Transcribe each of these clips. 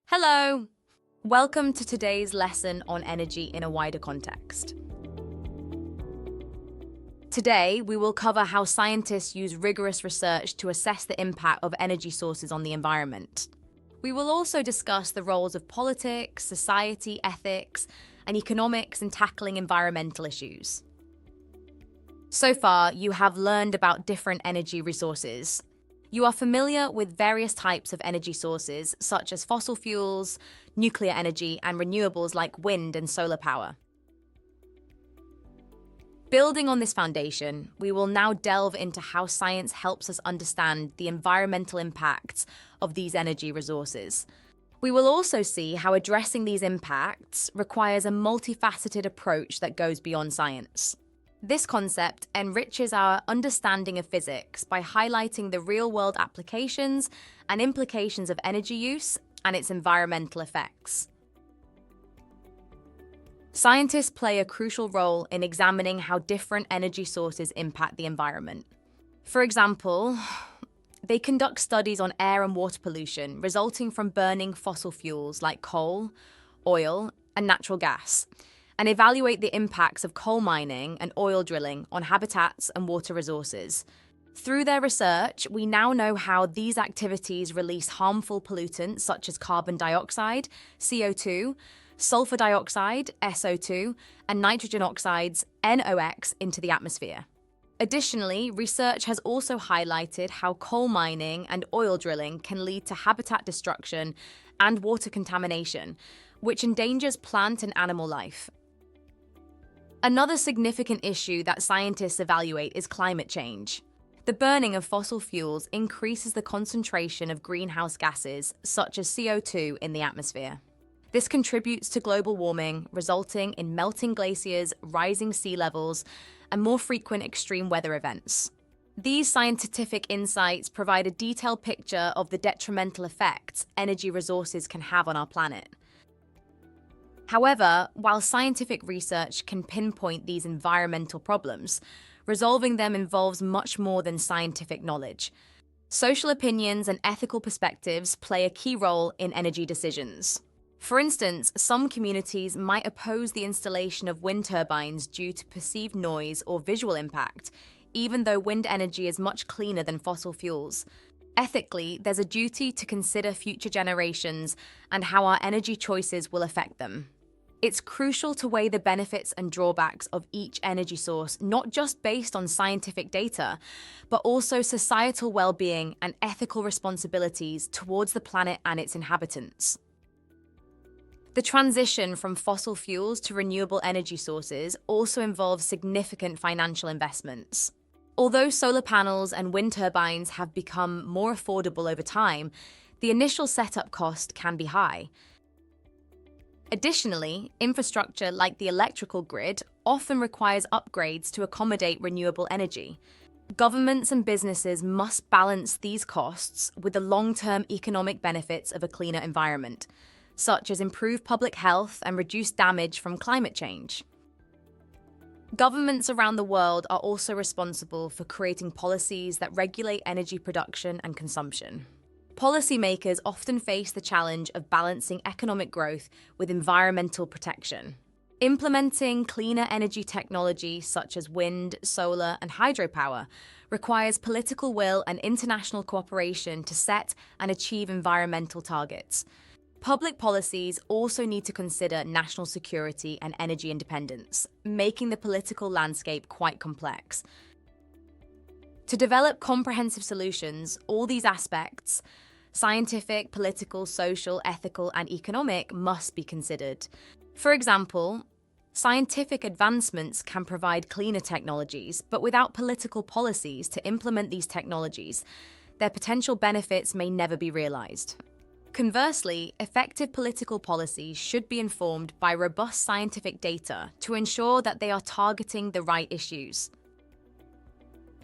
Hello! Welcome to today's lesson on energy in a wider context. Today, we will cover how scientists use rigorous research to assess the impact of energy sources on the environment. We will also discuss the roles of politics, society, ethics, and economics in tackling environmental issues. So far, you have learned about different energy resources. You are familiar with various types of energy sources, such as fossil fuels, nuclear energy, and renewables like wind and solar power. Building on this foundation, we will now delve into how science helps us understand the environmental impacts of these energy resources. We will also see how addressing these impacts requires a multifaceted approach that goes beyond science. This concept enriches our understanding of physics by highlighting the real-world applications and implications of energy use and its environmental effects. Scientists play a crucial role in examining how different energy sources impact the environment. For example, they conduct studies on air and water pollution resulting from burning fossil fuels like coal, oil, and natural gas, and evaluate the impacts of coal mining and oil drilling on habitats and water resources. Through their research, we now know how these activities release harmful pollutants such as carbon dioxide, CO2, sulfur dioxide, SO2, and nitrogen oxides, NOx, into the atmosphere. Additionally, research has also highlighted how coal mining and oil drilling can lead to habitat destruction and water contamination, which endangers plant and animal life. Another significant issue that scientists evaluate is climate change. The burning of fossil fuels increases the concentration of greenhouse gases, such as CO2, in the atmosphere. This contributes to global warming, resulting in melting glaciers, rising sea levels, and more frequent extreme weather events. These scientific insights provide a detailed picture of the detrimental effects energy resources can have on our planet. However, while scientific research can pinpoint these environmental problems, resolving them involves much more than scientific knowledge. Social opinions and ethical perspectives play a key role in energy decisions. For instance, some communities might oppose the installation of wind turbines due to perceived noise or visual impact, even though wind energy is much cleaner than fossil fuels. Ethically, there's a duty to consider future generations and how our energy choices will affect them. It's crucial to weigh the benefits and drawbacks of each energy source, not just based on scientific data, but also societal well-being and ethical responsibilities towards the planet and its inhabitants. The transition from fossil fuels to renewable energy sources also involves significant financial investments. Although solar panels and wind turbines have become more affordable over time, the initial setup cost can be high. Additionally, infrastructure like the electrical grid often requires upgrades to accommodate renewable energy. Governments and businesses must balance these costs with the long-term economic benefits of a cleaner environment, such as improved public health and reduced damage from climate change. Governments around the world are also responsible for creating policies that regulate energy production and consumption. Policymakers often face the challenge of balancing economic growth with environmental protection. Implementing cleaner energy technology such as wind, solar, and hydropower requires political will and international cooperation to set and achieve environmental targets. Public policies also need to consider national security and energy independence, making the political landscape quite complex. To develop comprehensive solutions, all these aspects, scientific, political, social, ethical, and economic, must be considered. For example, scientific advancements can provide cleaner technologies, but without political policies to implement these technologies, their potential benefits may never be realized. Conversely, effective political policies should be informed by robust scientific data to ensure that they are targeting the right issues.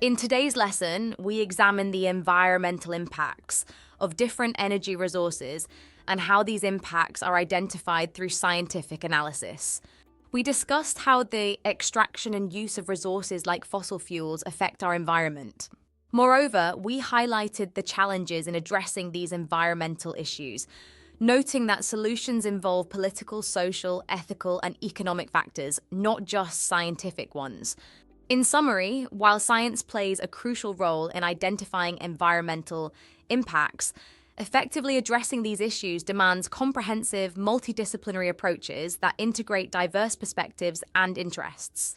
In today's lesson, we examine the environmental impacts of different energy resources and how these impacts are identified through scientific analysis. We discussed how the extraction and use of resources like fossil fuels affect our environment. Moreover, we highlighted the challenges in addressing these environmental issues, noting that solutions involve political, social, ethical, and economic factors, not just scientific ones. In summary, while science plays a crucial role in identifying environmental impacts, effectively addressing these issues demands comprehensive, multidisciplinary approaches that integrate diverse perspectives and interests.